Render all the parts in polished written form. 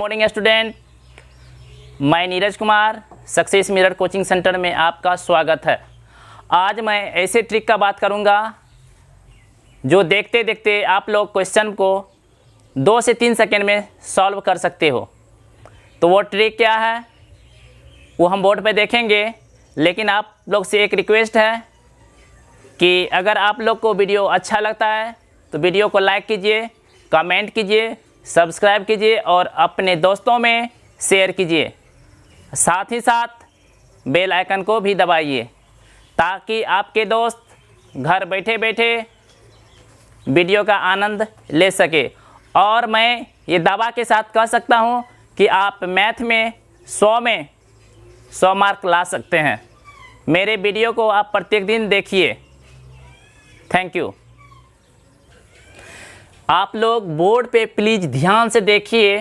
Morning student, मैं Neeraj Kumar success mirror coaching centre में आपका स्वागत है। आज मैं ऐसे ट्रिक का बात करूंगा जो देखते देखते आप लोग क्वेश्चन को 2 से 3 सेकंड में सॉल्व कर सकते हो। तो वो ट्रिक क्या है वो हम बोर्ड पे देखेंगे, लेकिन आप लोग से एक रिक्वेस्ट है कि अगर आप लोग को वीडियो अच्छा लगता है तो वीडियो को लाइक कीजिए, कमेंट कीजिए, सब्सक्राइब कीजिए और अपने दोस्तों में शेयर कीजिए। साथ ही साथ बेल आइकन को भी दबाइए ताकि आपके दोस्त घर बैठे बैठे वीडियो का आनंद ले सके। और मैं ये दावा के साथ कह सकता हूँ कि आप मैथ में 100 में 100 मार्क ला सकते हैं। मेरे वीडियो को आप प्रत्येक दिन देखिए। Thank you. आप लोग बोर्ड पे प्लीज़ ध्यान से देखिए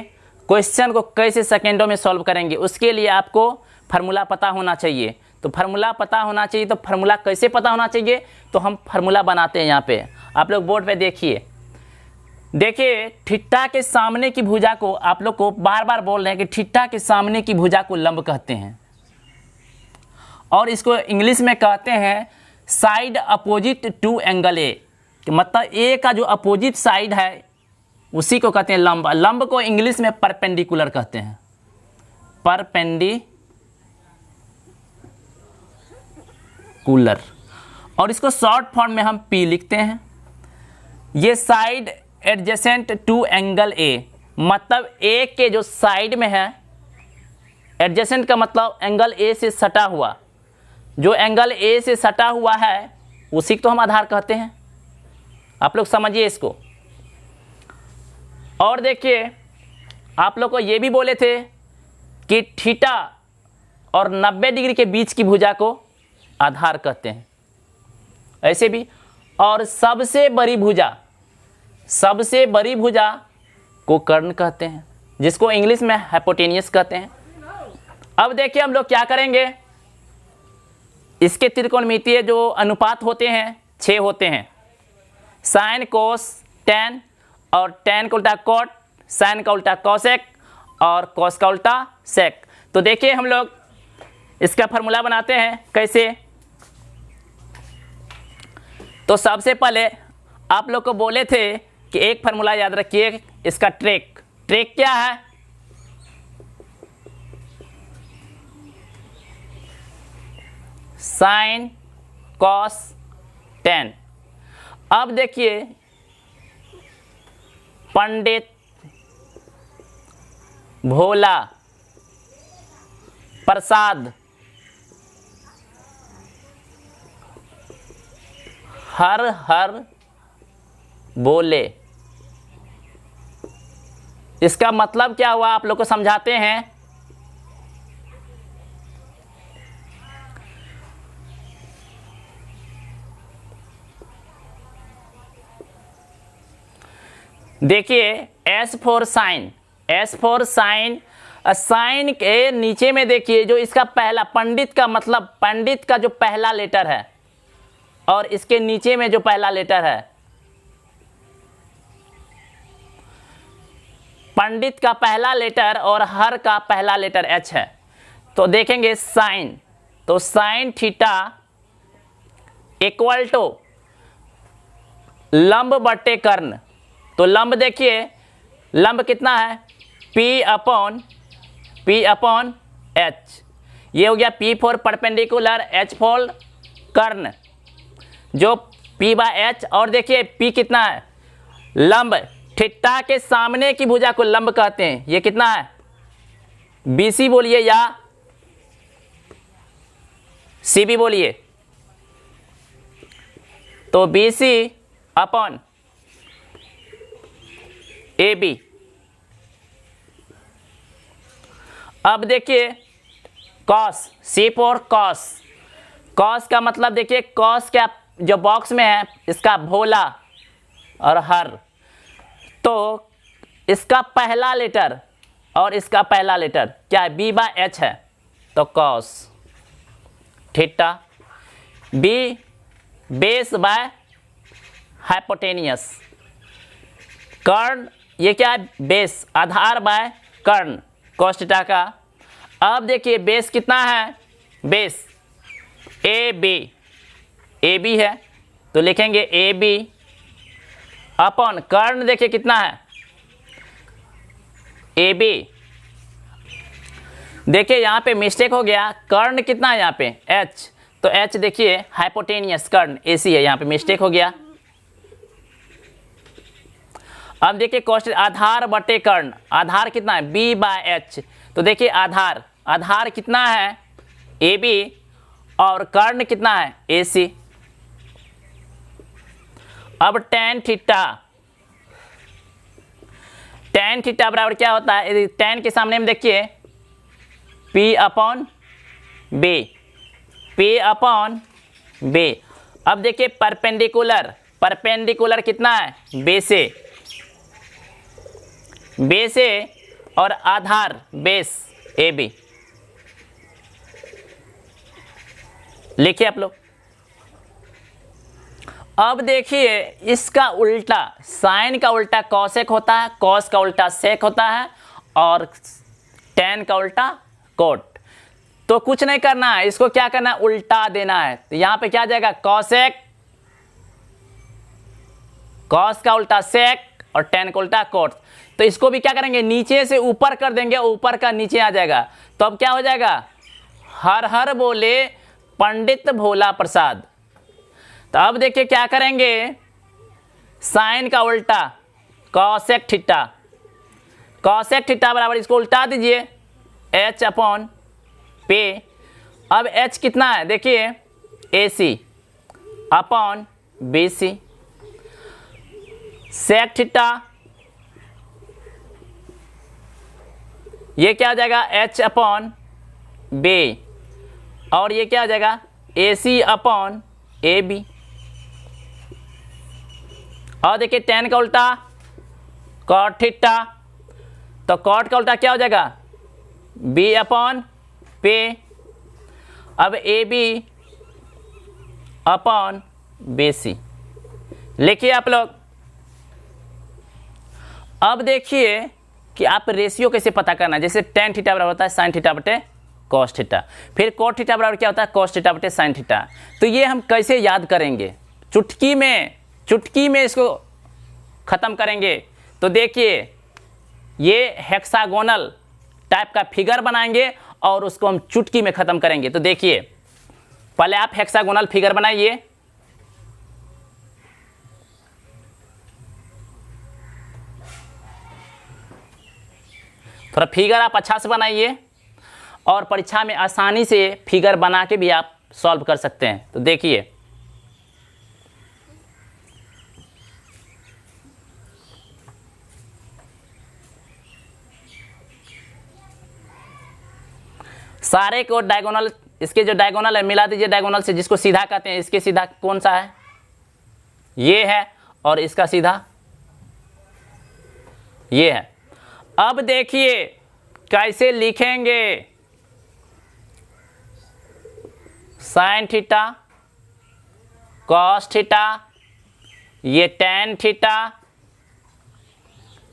क्वेश्चन को कैसे सेकेंडों में सॉल्व करेंगे। उसके लिए आपको फार्मूला पता होना चाहिए। तो फार्मूला पता होना चाहिए, तो फार्मूला कैसे पता होना चाहिए, तो हम फार्मूला बनाते हैं यहाँ पे। आप लोग बोर्ड पे देखिए ठिट्ठा के सामने की भुजा को, आप लोग को बार बार बोल रहे हैं कि ठिट्ठा के सामने की भुजा को लंब कहते हैं और इसको इंग्लिश में कहते हैं side opposite to angle A. मतलब ए का जो अपोजिट साइड है उसी को कहते हैं लंब। लंब को इंग्लिश में परपेंडिकुलर कहते हैं, परपेंडिकुलर, और इसको शॉर्ट फॉर्म में हम पी लिखते हैं। ये side adjacent to angle A, मतलब ए के जो साइड में है, एडजेसेंट का मतलब एंगल ए से सटा हुआ, जो एंगल ए से सटा हुआ है उसी को तो हम आधार कहते हैं। आप लोग समझिए इसको। और देखिए आप लोग को ये भी बोले थे कि थीटा और 90 डिग्री के बीच की भुजा को आधार कहते हैं, ऐसे भी। और सबसे बड़ी भुजा को कर्ण कहते हैं, जिसको इंग्लिश में हाइपोटेनियस कहते हैं। अब देखिए हम लोग क्या करेंगे, इसके त्रिकोणमितीय जो अनुपात होते हैं 6 होते हैं, साइन कोस टेन, और टेन का उल्टा कॉट, साइन का उल्टा कॉसेक और कॉस का उल्टा सेक। तो देखिए हम लोग इसका फार्मूला बनाते हैं कैसे। तो सबसे पहले आप लोग को बोले थे कि एक फार्मूला याद रखिए, इसका ट्रिक क्या है, साइन कॉस टेन। अब देखिए पंडित भोला प्रसाद हर हर बोले, इसका मतलब क्या हुआ आप लोग को समझाते हैं। देखिए S फॉर साइन, साइन के नीचे में देखिए जो इसका पहला, पंडित का मतलब पंडित का जो पहला लेटर है और इसके नीचे में जो पहला लेटर है, पंडित का पहला लेटर और हर का पहला लेटर H है। तो देखेंगे साइन, तो साइन थीटा इक्वल टू लंब बटे कर्ण। तो लंब देखिए, लंब कितना है, P अपॉन H। ये हो गया P for perpendicular, H for कर्ण, जो P/H। और देखिए P कितना है, लंब, थीटा के सामने की भुजा को लंब कहते हैं। ये कितना है, BC बोलिए या CB बोलिए। तो BC अपॉन AB। अब देखिए cos, C for cos, cos का मतलब देखिए कॉस क्या जो बॉक्स में है, इसका भोला और हर, तो इसका पहला लेटर और इसका पहला लेटर क्या है, B/H है। तो cos theta, B base by hypotenuse, कर्ण ये क्या है, बेस, आधार बाय कर्ण cos थीटा का। अब देखिए बेस कितना है, बेस ए बी है, तो लिखेंगे ए बी अपॉन कर्ण देखिए कितना है ए बी। देखिए यहाँ पे मिस्टेक हो गया, कर्ण कितना है यहाँ पे एच, तो एच देखिए हाइपोटेनियस कर्ण ए सी है, यहाँ पे मिस्टेक हो गया। अब देखिए कॉस्ट आधार बटे कर्ण, आधार कितना है बी बाय एच, तो देखिए आधार कितना है ए बी और कर्ण कितना है ए सी। अब tan थीटा बराबर क्या होता है, tan के सामने में देखिए P अपॉन बी। अब देखिए परपेंडिकुलर कितना है बेस ए और आधार बेस ए बी। लिखिए आप लोग। अब देखिए इसका उल्टा, साइन का उल्टा कॉसेक होता है, कॉस का उल्टा सेक होता है और टेन का उल्टा कोट। तो कुछ नहीं करना है, इसको क्या करना है उल्टा देना है। तो यहां पे क्या जाएगा कॉसेक, कॉस का उल्टा सेक और टेन का उल्टा कोट। तो इसको भी क्या करेंगे नीचे से ऊपर कर देंगे, ऊपर का नीचे आ जाएगा। तो अब क्या हो जाएगा हर हर बोले पंडित भोला प्रसाद। तो अब देखिए क्या करेंगे, साइन का उल्टा कॉसेक थीटा बराबर इसको उल्टा दीजिए एच अपॉन पे। अब एच कितना है देखिए A C upon B C. Sec theta ये क्या हो जाएगा एच अपॉन बी और ये क्या हो जाएगा ए सी अपॉन ए बी। और देखिए टेन का उल्टा कॉट थीटा, तो कॉट का उल्टा क्या हो जाएगा बी अपॉन पे। अब A B upon B C. लिखिए आप लोग। अब देखिए कि आप रेशियो कैसे पता करना है। जैसे टेन थीटा बराबर होता है साइन थीटा बटे कॉस थीटा, फिर कॉट थीटा बराबर क्या होता है कॉस थीटा बटे साइन थीटा। तो ये हम कैसे याद करेंगे, चुटकी में इसको खत्म करेंगे। तो देखिए ये हेक्सागोनल टाइप का फिगर बनाएंगे और उसको हम चुटकी में खत्म करेंगे। तो देखिए पहले आप हेक्सागोनल फिगर बनाइए। थोड़ा फिगर आप अच्छा से बनाइए और परीक्षा में आसानी से फिगर बना के भी आप सॉल्व कर सकते हैं। तो देखिए सारे को डायगोनल, इसके जो डायगोनल है मिला दीजिए डायगोनल से, जिसको सीधा कहते हैं। इसके सीधा कौन सा है ये है और इसका सीधा ये है। अब देखिए कैसे लिखेंगे, साइन थीटा कॉस थीटा, ये टेन थीटा,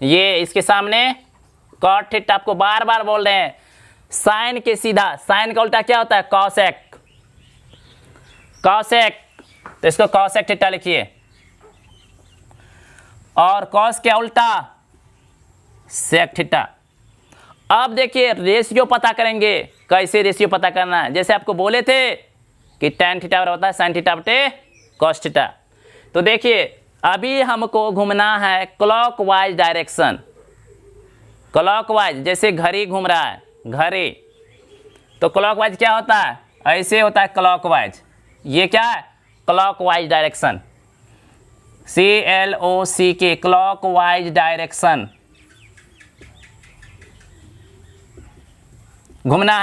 ये इसके सामने कॉट थीटा। आपको बार बार बोल रहे हैं साइन के सीधा, साइन का उल्टा क्या होता है कॉसेक, तो इसको कॉसेक थीटा लिखिए। और कॉस क्या उल्टा सेक थीटा। अब देखिए रेशियो पता करेंगे। कैसे रेशियो पता करना है, जैसे आपको बोले थे कि टेन थीटा बराबर होता है साइन थीटा बटे कॉस थीटा। तो देखिए अभी हमको घूमना है क्लॉकवाइज डायरेक्शन, क्लॉकवाइज जैसे घड़ी घूम रहा है घड़ी। तो क्लॉकवाइज क्या होता है ऐसे होता है क्लॉकवाइज। ये क्या है clockwise direction, CLOCK clockwise direction घूमना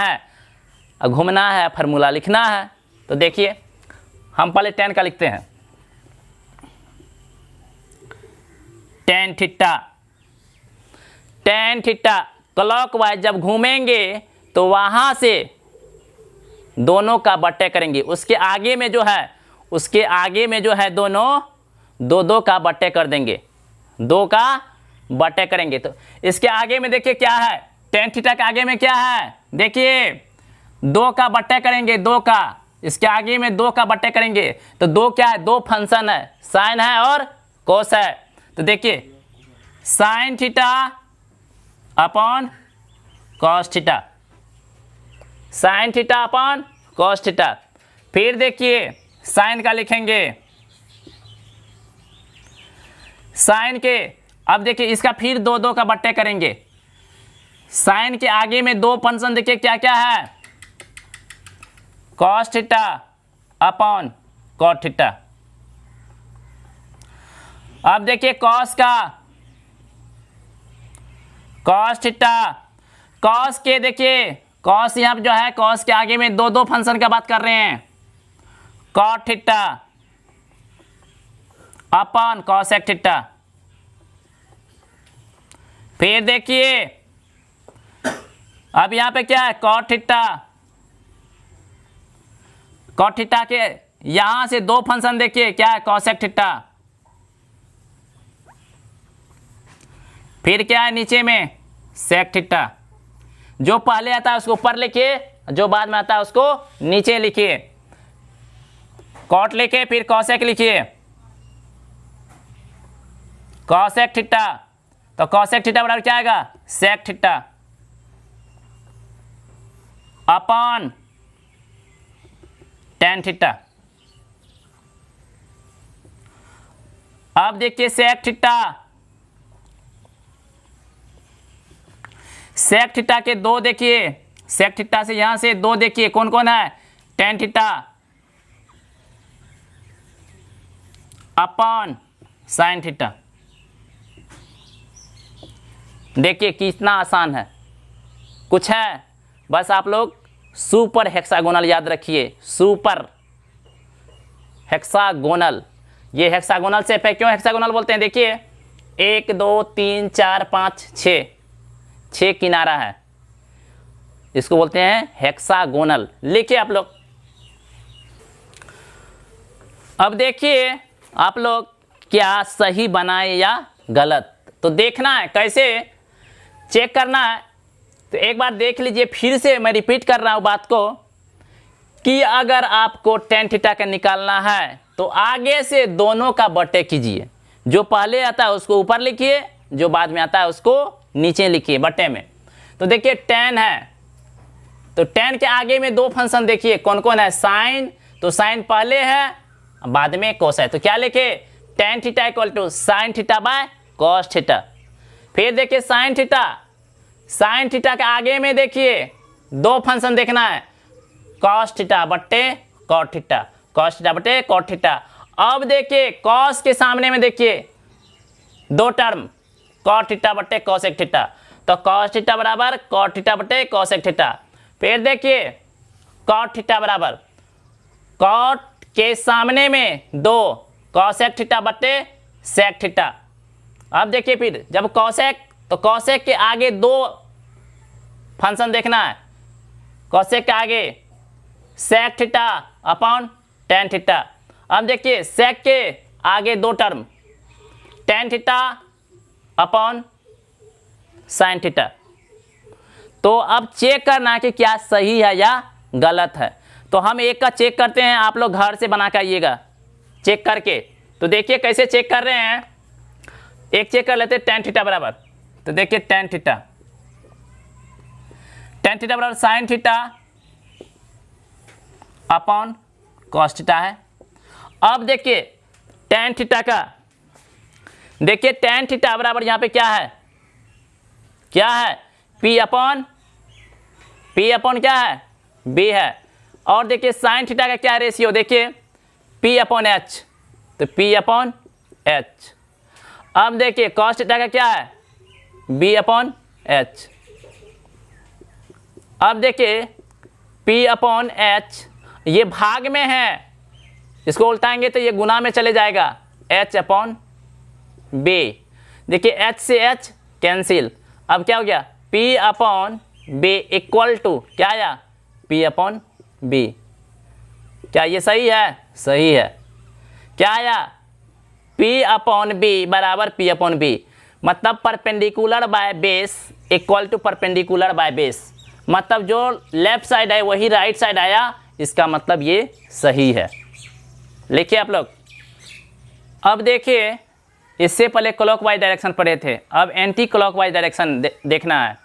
है, फार्मूला लिखना है। तो देखिए हम पहले टेन का लिखते हैं, टेन थीटा क्लॉकवाइज जब घूमेंगे तो वहां से दोनों का बट्टे करेंगे। उसके आगे में जो है दोनों दो का बट्टे कर देंगे, 2 का बट्टे करेंगे। तो इसके आगे में देखिए क्या है टेन थीटा के आगे में क्या है, देखिए 2 का बट्टे करेंगे, 2 का, इसके आगे में 2 का बट्टे करेंगे तो 2 क्या है, 2 फंक्शन है, साइन है और कोस है। तो देखिए sine theta upon cos theta, sine theta upon cos theta. फिर देखिए साइन का लिखेंगे, साइन के, अब देखिए इसका फिर 2 का बट्टे करेंगे, साइन के आगे में 2 फंक्शन देखिए क्या क्या है, cos theta upon cot theta. अब देखिए कॉस का, कॉस थीटा, कॉस के देखिए कॉस यहाँ जो है, कॉस के आगे में 2 फंक्शन का बात कर रहे हैं, cot theta upon cosec theta. फिर देखिए अब यहाँ पे क्या है, कॉट थीटा, कॉट थीटा के यहां से 2 फंक्शन देखिए क्या है, कॉसेक थीटा। फिर क्या है नीचे में, सेक थीटा। जो पहले आता है उसको ऊपर लिखिए, जो बाद में आता है उसको नीचे लिखिए। कॉट लिखिए फिर कॉसेक लिखिए, कॉसेक थीटा, तो कॉसेक थीटा बराबर क्या आएगा, sec theta upon tan theta. अब देखिए सेक थीटा, सेक थीटा के 2 देखिए, सेक थीटा से यहां से 2 देखिए कौन कौन है, ten theta upon sine theta. देखिए कितना आसान है, कुछ है, बस आप लोग सुपर हेक्सागोनल याद रखिए, सुपर हेक्सागोनल। ये हेक्सागोनल शेप है, क्यों हेक्सागोनल बोलते हैं, देखिए 1 2 3 4 5 6 किनारा है, इसको बोलते हैं हेक्सागोनल। लिखिए आप लोग। अब देखिए आप लोग क्या सही बनाए या गलत, तो देखना है कैसे चेक करना है। तो एक बार देख लीजिए, फिर से मैं रिपीट कर रहा हूँ बात को, कि अगर आपको टेन थीटा का निकालना है तो आगे से दोनों का बट्टे कीजिए, जो पहले आता है उसको ऊपर लिखिए, जो बाद में आता है उसको नीचे लिखिए बट्टे में। तो देखिए टेन है, तो टेन के आगे में 2 फंक्शन देखिए कौन कौन है, साइन, तो साइन पहले है बाद में कोस है, तो क्या लिखे, tan theta equal to sine theta by cos theta. फिर देखिए साइन थीटा, साइन थीटा के आगे में देखिए 2 फंक्शन देखना है, कॉस थीटा बट्टे कॉट थीटा, कॉस थीटा बट्टे कॉट थीटा। अब देखिए कॉस के सामने में देखिए 2 टर्म, कॉट थीटा बट्टे कॉसेक थीटा, तो कॉस थीटा बराबर कॉट थीटा बट्टे कॉसेक थीटा। फिर देखिए कॉट थीटा बराबर कॉट के सामने में 2 कॉसेक थीटा बट्टे सेक थीटा। अब देखिए फिर जब कॉसेक, तो कॉसेक के आगे 2 फंक्शन देखना है, कॉसेक के आगे sec theta upon tan theta. अब देखिए सेक के आगे 2 term, tan theta upon sine theta. तो अब चेक करना है कि क्या सही है या गलत है। तो हम एक का चेक करते हैं, आप लोग घर से बना के आइएगा चेक करके। तो देखिए कैसे चेक कर रहे हैं, एक चेक कर लेते हैं टेन थीटा बराबर, तो देखिए टेन थीटा, टेन थीटा बराबर sine theta upon cos theta है। अब देखिए टेन थीटा का, देखिए टेन थीटा बराबर यहाँ पे क्या है, क्या है, पी अपॉन क्या है, बी है। और देखिए साइन थीटा का क्या रेशियो, देखिए पी अपॉन एच, तो पी अपॉन एच। अब देखिए कॉस थीटा का क्या है, बी अपॉन एच। अब देखिए पी अपॉन एच, ये भाग में है, इसको उल्टाएंगे तो ये गुना में चले जाएगा, एच अपॉन बी। देखिए एच से एच कैंसिल, अब क्या हो गया, P upon B equal to क्या आया, पी अपॉन बी। क्या ये सही है, सही है। क्या आया, पी अपॉन बी बराबर पी अपॉन बी, मतलब perpendicular by base equal to perpendicular by base, मतलब जो लेफ्ट साइड है वही राइट साइड आया, इसका मतलब ये सही है। लिखिए आप लोग। अब देखिए, इससे पहले क्लॉकवाइज डायरेक्शन पढ़े थे, अब एंटी क्लॉकवाइज डायरेक्शन देखना है।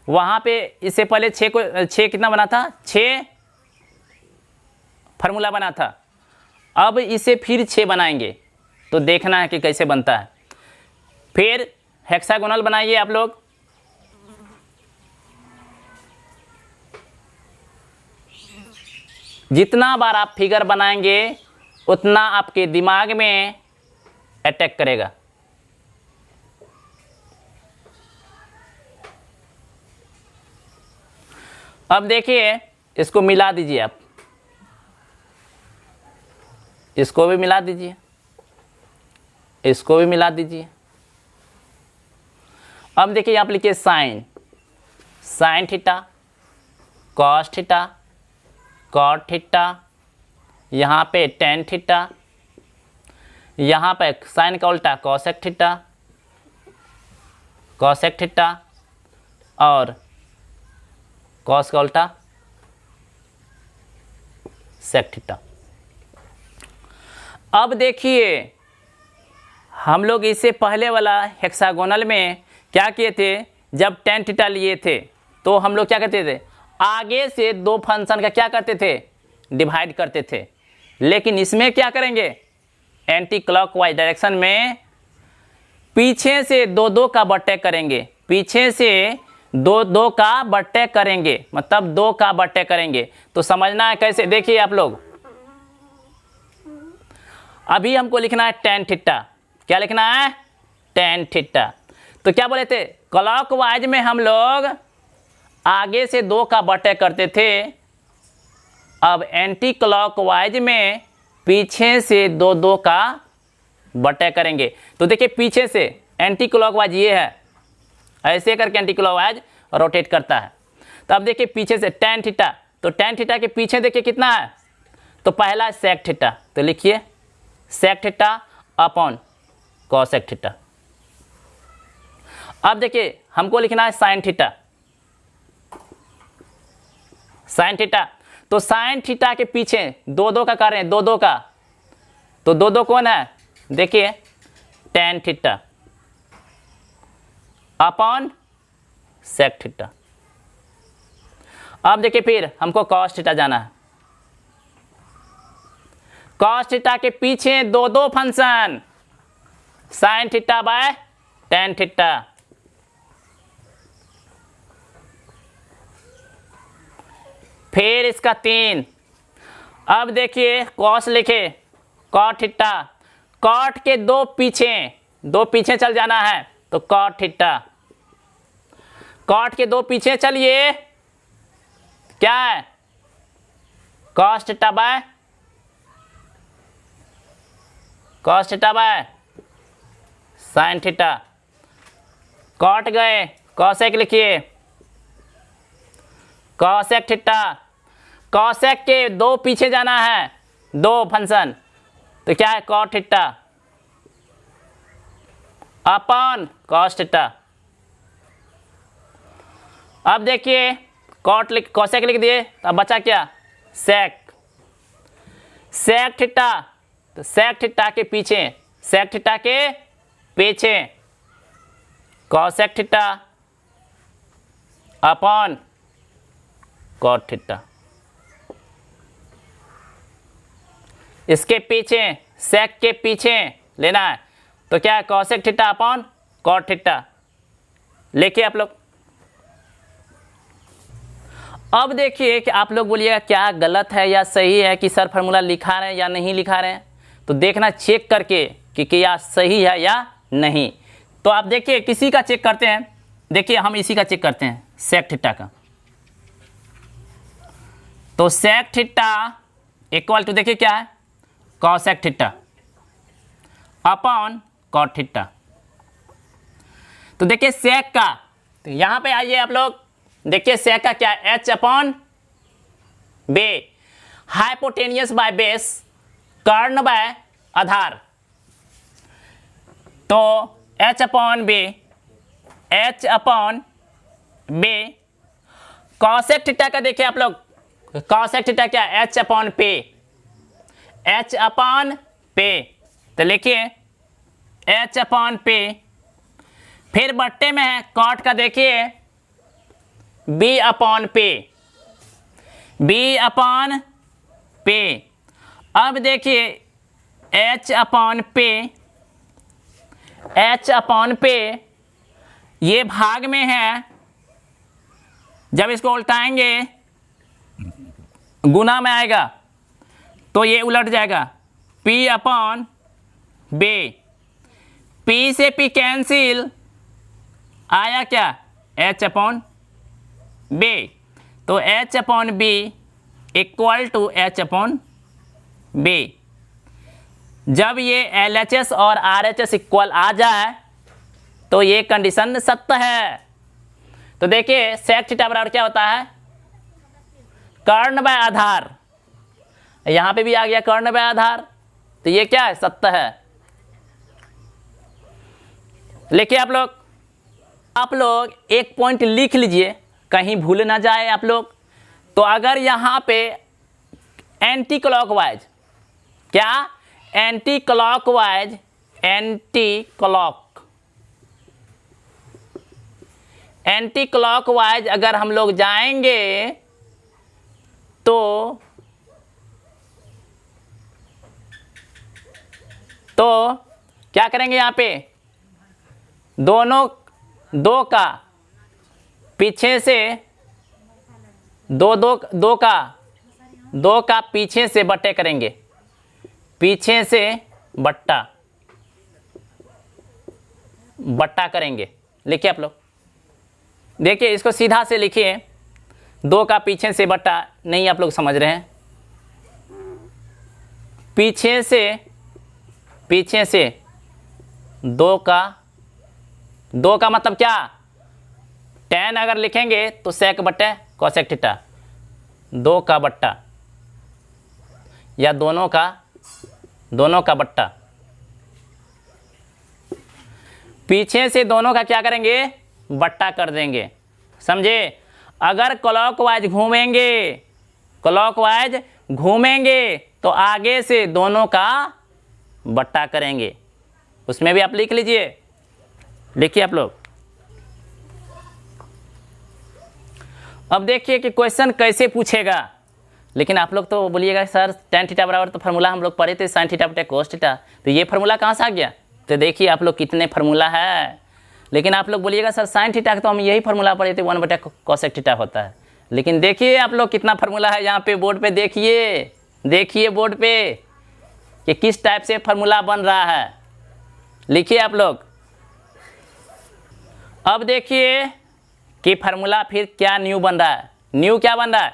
वहाँ पे इससे पहले 6 कितना बना था, 6 फार्मूला बना था। अब इसे फिर 6 बनाएंगे, तो देखना है कि कैसे बनता है। फिर हेक्सागोनल बनाइए आप लोग। जितना बार आप फिगर बनाएंगे उतना आपके दिमाग में अटैक करेगा। अब देखिए, इसको मिला दीजिए आप, इसको भी मिला दीजिए, इसको भी मिला दीजिए। अब देखिए आप लिखिए sine theta, cos theta, cot theta, यहाँ पे टेन थीटा, यहाँ पे साइन का उल्टा कॉसेक थीटा, कॉसेक थीटा, और कॉस का उल्टा सेक थीटा। अब देखिए, हम लोग इससे पहले वाला हेक्सागोनल में क्या किए थे, जब टेन थीटा लिए थे तो हम लोग क्या करते थे, आगे से 2 फंक्शन का क्या करते थे, डिवाइड करते थे। लेकिन इसमें क्या करेंगे, एंटी क्लॉकवाइज डायरेक्शन में पीछे से 2 का बट्टे करेंगे, पीछे से 2 का बट्टे करेंगे, मतलब 2 का बट्टे करेंगे। तो समझना है कैसे, देखिए आप लोग। अभी हमको लिखना है टेन थीटा, क्या लिखना है, टेन थीटा। तो क्या बोले थे, क्लॉकवाइज में हम लोग आगे से 2 का बट्टे करते थे, अब एंटी क्लॉकवाइज में पीछे से 2 का बट्टे करेंगे। तो देखिए, पीछे से एंटी क्लॉकवाइज ये है, ऐसे करके एंटी क्लॉकवाइज रोटेट करता है। तो अब देखिए पीछे से टेन थीटा, तो टेन थीटा के पीछे देखिए कितना है, तो पहला सेक थीटा, तो लिखिए sec theta upon cosec theta. अब देखिए हमको लिखना है साइन थीटा, साइन थीटा। तो साइन थीटा के पीछे 2 का कार्य है, 2 का, तो 2 कौन है, देखिए tan theta upon sec theta. अब देखिए फिर हमको कॉस थीटा जाना है, कॉस थीटा के पीछे 2 function, sign theta by tan theta. फिर इसका 3। अब देखिए कॉस लिखे, कॉट थीटा, कॉट के 2 पीछे चल जाना है, तो कॉट थीटा। कॉट के 2 पीछे चलिए, क्या है, cos theta by sine theta. Cot गए, कॉसेक लिखिए, कॉसेक थीटा। कॉसेक के 2 पीछे जाना है, 2 फंक्शन, तो क्या है, cot theta upon cos theta. अब देखिए कॉसेक लिख दिए, तो अब बचा क्या, सेक थीटा। तो सेक थीटा के पीछे cosec theta upon cot theta. इसके पीछे, सेक के पीछे लेना है, तो क्या है, cosec theta upon cot theta. लिखिए आप लोग। अब देखिए कि आप लोग बोलिएगा क्या गलत है या सही है, कि सर फार्मूला लिखा रहे हैं या नहीं लिखा रहे हैं। तो देखना चेक करके कि क्या सही है या नहीं। तो आप देखिए किसी का चेक करते हैं, देखिए हम इसी का चेक करते हैं, सेक थीटा का। तो सेक थीटा इक्वल टू देखिए क्या है, cosec theta upon cot theta. तो देखिए सेक का, तो यहां पे आइए आप लोग, देखिए सेक का क्या है, H upon B, hypotenuse by base, कर्ण बाय आधार। तो H upon B, H upon B. Cosec theta का देखिए आप लोग, कॉसेक थीटा क्या, H upon P, H upon P, तो लिखिए एच अपॉन पे। फिर बट्टे में है कॉट का, देखिए बी अपॉन पे, बी अपॉन पे। अब देखिए H upon P, H upon पे ये भाग में है, जब इसको उल्टाएंगे गुना में आएगा तो ये उलट जाएगा, P अपॉन बी। P से P कैंसिल, आया क्या, H अपॉन बी। तो H upon B equal to H upon B. जब ये LHS और RHS इक्वल आ जाए तो ये कंडीशन सत्य है। तो देखिए सेक थीटा बराबर क्या होता है, कर्ण बाय आधार, यहां पे भी आ गया कर्ण बाय आधार, तो ये क्या है, सत्य है। लिखिए आप लोग एक पॉइंट लिख लीजिए, कहीं भूल ना जाए आप लोग। तो अगर यहां पे एंटी क्लॉकवाइज, क्या, एंटी क्लॉकवाइज, एंटी क्लॉकवाइज अगर हम लोग जाएंगे तो क्या करेंगे, यहां पे दोनों दो का पीछे से दो का पीछे से बट्टे करेंगे, पीछे से बट्टा करेंगे। लिखिए आप लोग, देखिए इसको सीधा से लिखिए, दो का पीछे से बट्टा नहीं, आप लोग समझ रहे हैं, पीछे से दो का मतलब क्या, tan अगर लिखेंगे तो सेक बट्टे कोसेक थीटा, दो का बट्टा या दोनों का बट्टा। पीछे से दोनों का क्या करेंगे, बट्टा कर देंगे, समझे। अगर क्लॉकवाइज घूमेंगे तो आगे से दोनों का बट्टा करेंगे, उसमें भी आप लिख लीजिए। लिखिए आप लोग। अब देखिए कि क्वेश्चन कैसे पूछेगा, लेकिन आप लोग तो बोलिएगा सर tan थीटा बराबर तो फार्मूला हम लोग पढ़े थे sin थीटा बटे cos थीटा, तो ये फार्मूला कहाँ से आ गया। तो देखिए आप लोग कितने फार्मूला है, लेकिन आप लोग बोलिएगा सर sin थीटा का तो हम यही फार्मूला पढ़े थे, 1 बटे कोसेक थीटा होता है। लेकिन देखिए आप लोग कितना फार्मूला है यहाँ पे बोर्ड पे, देखिए बोर्ड पे कि किस टाइप से फार्मूला बन रहा है। लिखिए आप लोग। अब देखिए कि फार्मूला फिर क्या न्यू बन रहा है,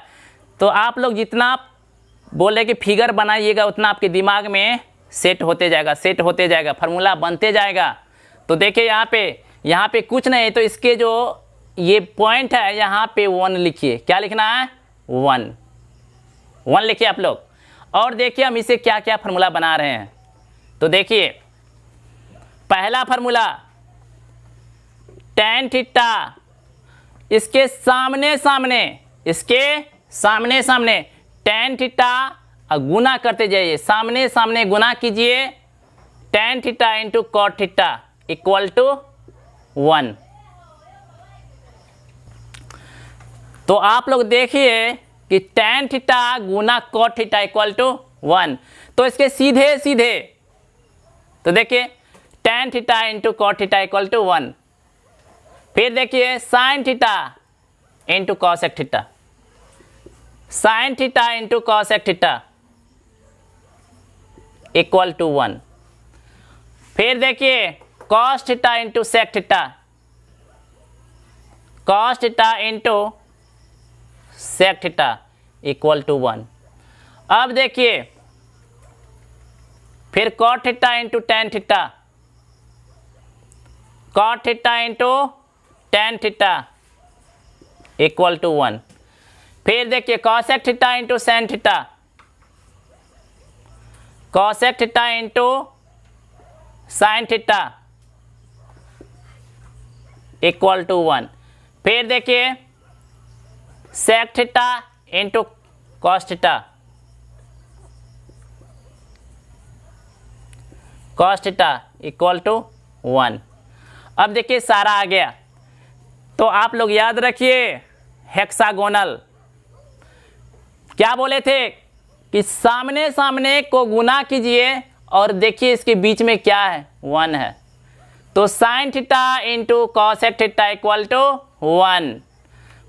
तो आप लोग जितना बोले कि फिगर बनाइएगा उतना आपके दिमाग में सेट होते जाएगा, फार्मूला बनते जाएगा। तो देखिए यहाँ पे कुछ नहीं, तो इसके जो ये पॉइंट है यहाँ पे 1 लिखिए, क्या लिखना है, 1 लिखिए आप लोग। और देखिए हम इसे क्या क्या फार्मूला बना रहे हैं। तो देखिए पहला फार्मूला tan थीटा, इसके सामने tan थीटा गुना करते जाइए, सामने गुना कीजिए, tan theta into cot theta equal to 1। तो आप लोग देखिए कि tan थीटा गुना cot थीटा इक्वल टू 1, तो इसके सीधे तो देखिए tan theta into cot theta equal to 1। फिर देखिए sin theta into cosec theta, sin theta into cosec theta equal to 1। फिर देखिए cos theta into sec theta, cos theta into sec theta equal to 1। अब देखिए फिर cot theta into tan theta, cot theta into tan theta equal to 1। फिर देखिए cosec theta into sin theta, cosec theta into sin theta equal to 1। फिर देखिए sec theta into cos theta, cos theta equal to 1। अब देखिए सारा आ गया, तो आप लोग याद रखिए हेक्सागोनल। क्या बोले थे कि सामने सामने को गुना कीजिए और देखिए इसके बीच में क्या है, 1 है। तो sine theta into cosec theta equal to 1,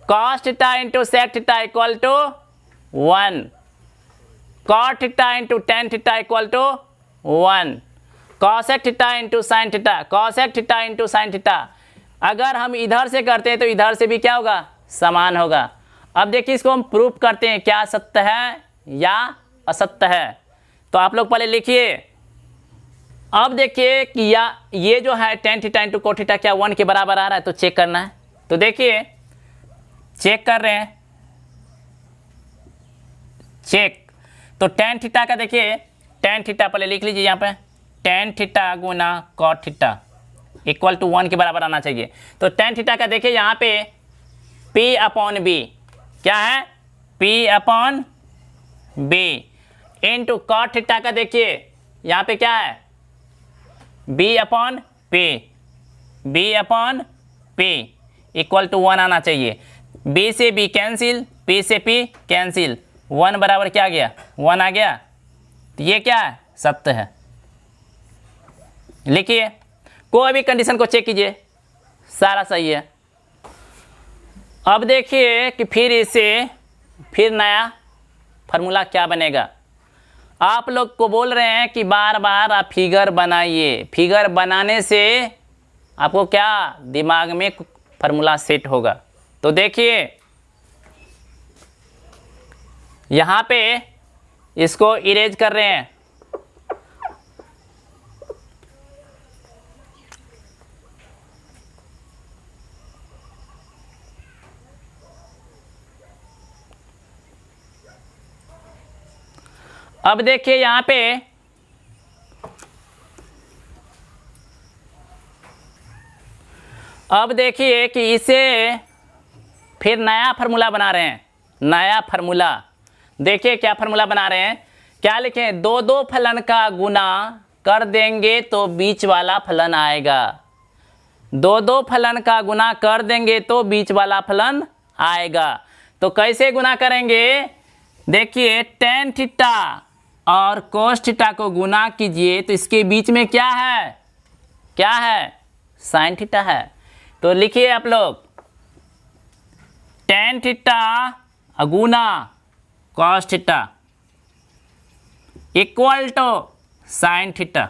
cos theta into sec theta equal to 1, cot theta into tan theta equal to 1, cosec theta into sine theta, cosec theta into sine theta. अगर हम इधर से करते हैं तो इधर से भी क्या होगा, समान होगा। अब देखिए इसको हम प्रूफ करते हैं, क्या सत्य है या असत्य है। तो आप लोग पहले लिखिए। अब देखिए कि ये जो है ten theta into cot theta क्या 1 के बराबर आ रहा है, तो चेक करना है। तो देखिए चेक कर रहे हैं, चेक। तो टेन थीटा का देखिए, टेन थीटा पहले लिख लीजिए यहाँ पे, टेन थीटा गुना कॉट थीटा इक्वल टू 1 के बराबर आना चाहिए। तो टेन थीटा का देखिए यहाँ पे P अपॉन बी क्या है, P upon B into cot theta का देखिए यहाँ पे क्या है, B upon P, B upon P equal to 1 आना चाहिए। B से B कैंसिल, P से P कैंसिल, 1 बराबर क्या आ गया, 1 आ गया। तो ये क्या है, सत्य है। लिखिए, कोई भी कंडीशन को चेक कीजिए, सारा सही है। अब देखिए कि फिर नया फार्मूला क्या बनेगा। आप लोग को बोल रहे हैं कि बार बार आप फिगर बनाइए, फिगर बनाने से आपको क्या दिमाग में फार्मूला सेट होगा। तो देखिए यहाँ पे इसको इरेज कर रहे हैं। अब देखिए यहाँ पे अब देखिए कि इसे फिर नया फार्मूला बना रहे हैं, नया फार्मूला। देखिए क्या फार्मूला बना रहे हैं, क्या लिखें, दो दो फलन का गुना कर देंगे तो बीच वाला फलन आएगा। दो दो फलन का गुना कर देंगे तो बीच वाला फलन आएगा। तो कैसे गुना करेंगे, देखिए टेन थीटा और कोस थीटा को गुना कीजिए तो इसके बीच में क्या है, क्या है, साइन थीटा है। तो लिखिए आप लोग, टेन थीटा गुना cos theta equal to sine theta.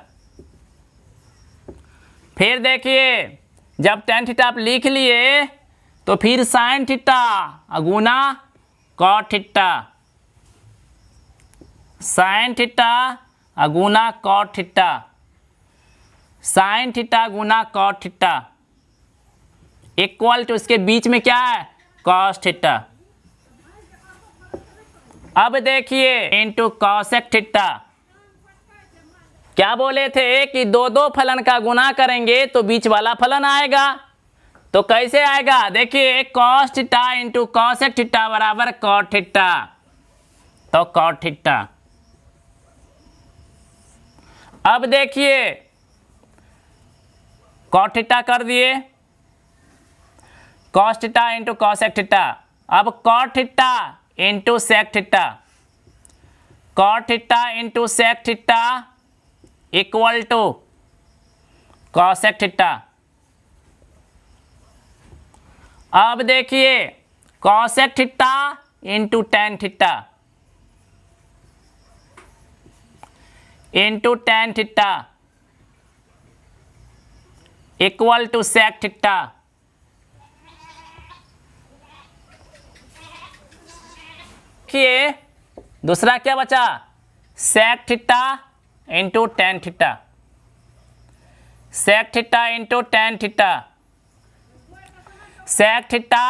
फिर देखिए जब टेन थीटा आप लिख लिए तो फिर साइन थीटा गुना कॉट थीटा, साइन थीटा गुना कॉट थीटा, साइन थीटा गुना कॉट थीटा इक्वल टू इसके बीच में क्या है, कॉस थीटा। अब देखिए इंटू कॉसेक थीटा। क्या बोले थे कि दो दो फलन का गुना करेंगे तो बीच वाला फलन आएगा। तो कैसे आएगा, देखिए cos theta into cosec theta बराबर कॉट थीटा, तो कॉट थीटा। अब देखिए कॉट थीटा कर दिए, cos theta into cosec theta. अब cot theta into sec theta, cot theta into sec theta equal to cosec theta. अब देखिए cosec theta into tan theta into tan theta equal to sec theta. देखिए दूसरा क्या बचा, sec theta into tan theta, sec theta into tan theta, sec theta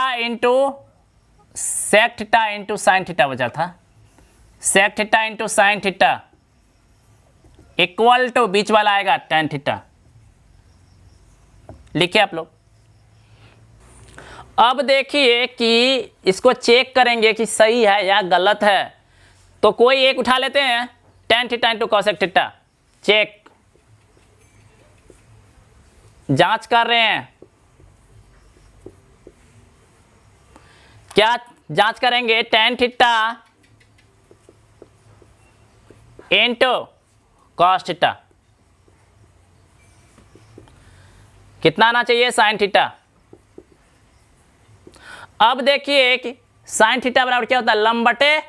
into sine theta बचा था, sec theta into sine theta equal to बीच वाला आएगा tan theta. लिखिए आप लोग। अब देखिए कि इसको चेक करेंगे कि सही है या गलत है। तो कोई एक उठा लेते हैं, tan theta into cosec theta. Check, जांच कर रहे हैं। क्या जांच करेंगे? tan theta into cos theta. कितना आना चाहिए? sin theta. अब देखिए कि sin थीटा बराबर क्या होता है? लंब बटे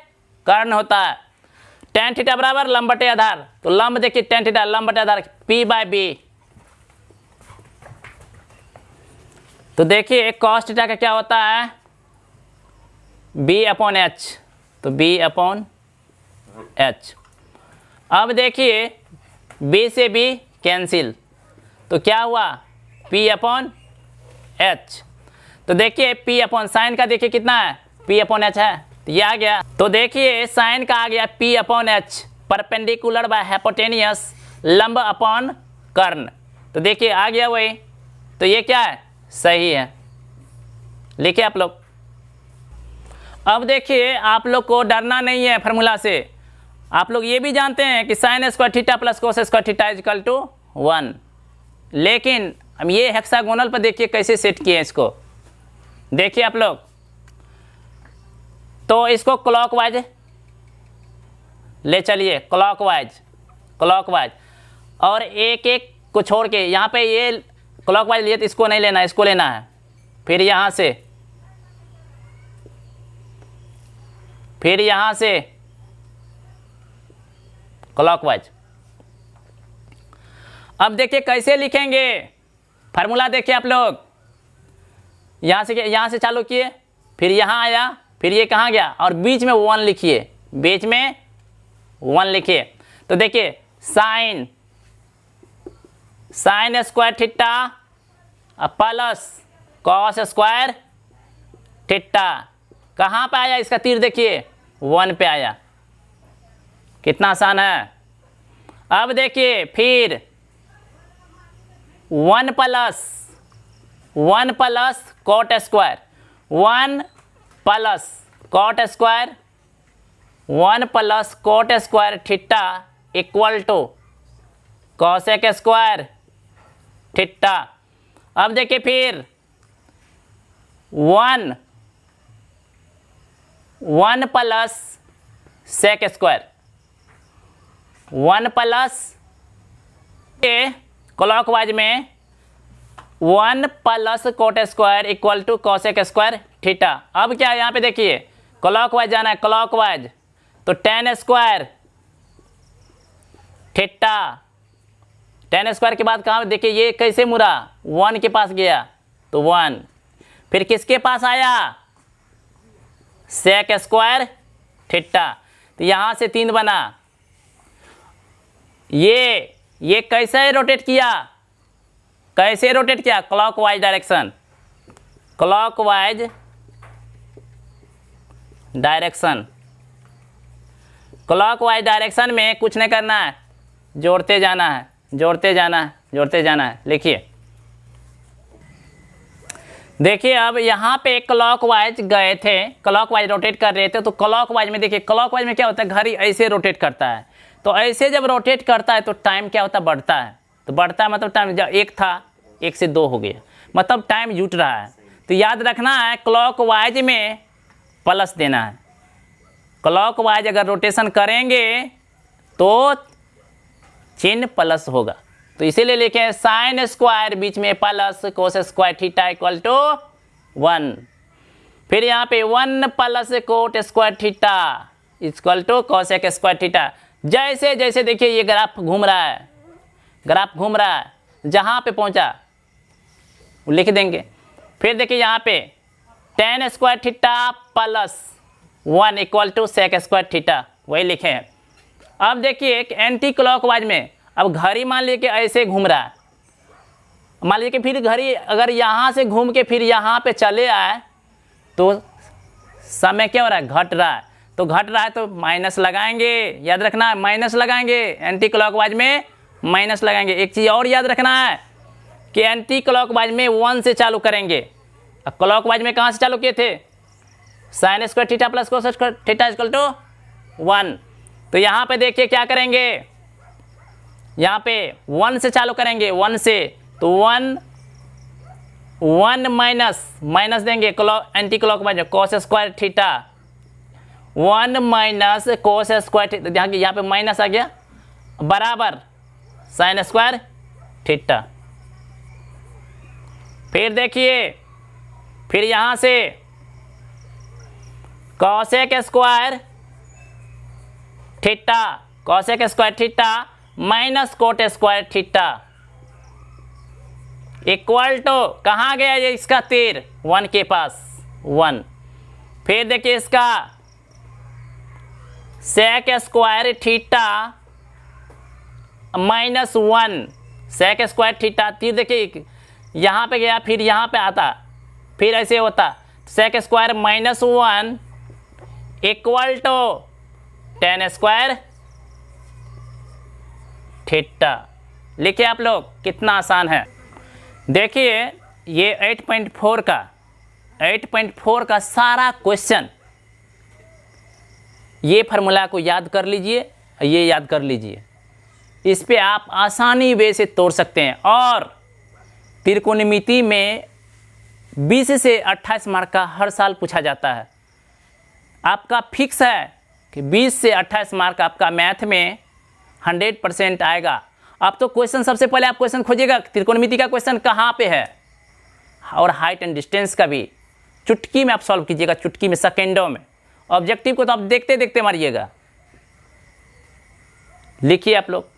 कर्ण होता है। tan थीटा बराबर लंब बटे आधार, तो लंब देखिए tan थीटा लंब बटे आधार p/b। तो देखिए cos थीटा का क्या होता है? b/h, तो b/h। अब देखिए b से b कैंसिल, तो क्या हुआ? p/h। तो देखिए p/sin का देखिए कितना है? p/h है, तो ये आ गया। तो देखिए sin का आ गया p/h, परपेंडिकुलर बाय हाइपोटेनियस, लंब अपॉन कर्ण। तो देखिए आ गया वही, तो ये क्या है? सही है। लिखिए आप लोग। अब देखिए आप लोग को डरना नहीं है फार्मूला से। आप लोग ये भी जानते हैं कि sin square theta plus cos square theta is equal to 1। लेकिन हम ये हेक्सागोनल पर देखिए कैसे सेट किए इसको। देखिए आप लोग, तो इसको क्लॉकवाइज ले चलिए, क्लॉकवाइज, और एक एक को छोड़ के यहाँ पे ये क्लॉकवाइज लिए तो इसको नहीं लेना, इसको लेना है। फिर यहाँ से क्लॉकवाइज। अब देखिए कैसे लिखेंगे फार्मूला। देखिए आप लोग, यहाँ से चालू किए, फिर यहाँ आया, फिर ये कहाँ गया, और बीच में 1 लिखिए, बीच में 1 लिखिए। तो देखिए sign square theta plus cos square theta कहाँ पे आया? इसका तीर देखिए 1 पे आया। कितना आसान है। अब देखिए फिर 1 plus cot square, 1 plus cot square theta equal to cosec square theta. अब देखिए फिर 1 plus sec square, 1 plus clockwise में 1 plus cot square equal to cosec square theta. अब क्या है यहाँ पे देखिए, क्लॉकवाइज जाना है, क्लॉकवाइज, तो tan square theta, tan square के बाद कहाँ देखिए ये कैसे मुड़ा? 1 के पास गया, तो 1, फिर किसके पास आया? sec स्क्वायर थीटा, तो यहाँ से 3 बना। ये कैसे रोटेट किया? क्लॉकवाइज डायरेक्शन में कुछ नहीं करना है, जोड़ते जाना है। लिखिए, देखिए अब यहाँ पे क्लॉकवाइज गए थे, क्लॉकवाइज रोटेट कर रहे थे, तो क्लॉकवाइज में देखिए, क्लॉकवाइज में क्या होता है? घड़ी ऐसे रोटेट करता है, तो ऐसे जब रोटेट करता है तो टाइम क्या होता है? बढ़ता है। तो बढ़ता है मतलब टाइम, जब 1 था 1 से 2 हो गया, मतलब टाइम जुट रहा है। तो याद रखना है क्लॉकवाइज में प्लस देना है। क्लॉकवाइज अगर रोटेशन करेंगे तो चिन्ह प्लस होगा, तो इसीलिए लिखे साइन स्क्वायर बीच में plus cos square theta equal to 1। फिर यहाँ पे 1 plus cot square theta equal to cosec square theta. जैसे जैसे देखिए ये ग्राफ घूम रहा है, जहाँ पे पहुँचा वो लिख देंगे। फिर देखिए यहाँ पे tan square theta plus 1 equal to sec square theta, वही लिखे हैं। अब देखिए एक एंटी क्लॉकवाइज में, अब घड़ी मान लीजिए कि ऐसे घूम रहा है, मान लीजिए कि फिर घड़ी अगर यहाँ से घूम के फिर यहाँ पे चले आए तो समय क्या हो रहा है? घट रहा है। तो घट रहा है तो माइनस लगाएंगे, याद रखना है माइनस लगाएंगे, एंटी क्लॉकवाइज में माइनस लगाएंगे। एक चीज़ और याद रखना है कि एंटी क्लॉकवाइज में 1 से चालू करेंगे, क्लॉकवाइज में कहाँ से चालू किए थे? Sine square theta plus cos square theta equal to 1। तो यहाँ पे देखिए क्या करेंगे, यहाँ पे 1 से चालू करेंगे, 1 से, तो 1 माइनस देंगे एंटी क्लॉकवाइज कोस square theta, 1 minus cos square theta, यहाँ पे माइनस आ गया, बराबर साइन स्क्वायर थीटा। फिर देखिए, फिर यहाँ से cosec square theta, cosec square theta minus cot square theta equal to, कहाँ गया ये इसका तीर? 1 के पास, 1। फिर देखिए इसका sec square theta minus 1, sec square theta, तीर देखिए यहाँ पे गया, फिर यहाँ पे आता, फिर ऐसे होता, sec square minus 1 equal to tan square theta. लिखिए आप लोग, कितना आसान है। देखिए ये 8.4 का सारा क्वेश्चन, ये फार्मूला को याद कर लीजिए, ये याद कर लीजिए, इस पे आप आसानी वे से तोड़ सकते हैं। और त्रिकोणमिति में 20 से 28 मार्क का हर साल पूछा जाता है। आपका फिक्स है कि 20 से 28 मार्क आपका मैथ में 100% आएगा। अब तो क्वेश्चन, सबसे पहले आप क्वेश्चन खोजिएगा त्रिकोणमिति का क्वेश्चन कहाँ पे है, और हाइट एंड डिस्टेंस का भी चुटकी में आप सॉल्व कीजिएगा, चुटकी में, सेकेंडों में। ऑब्जेक्टिव को तो आप देखते देखते मारिएगा। लिखिए आप लोग,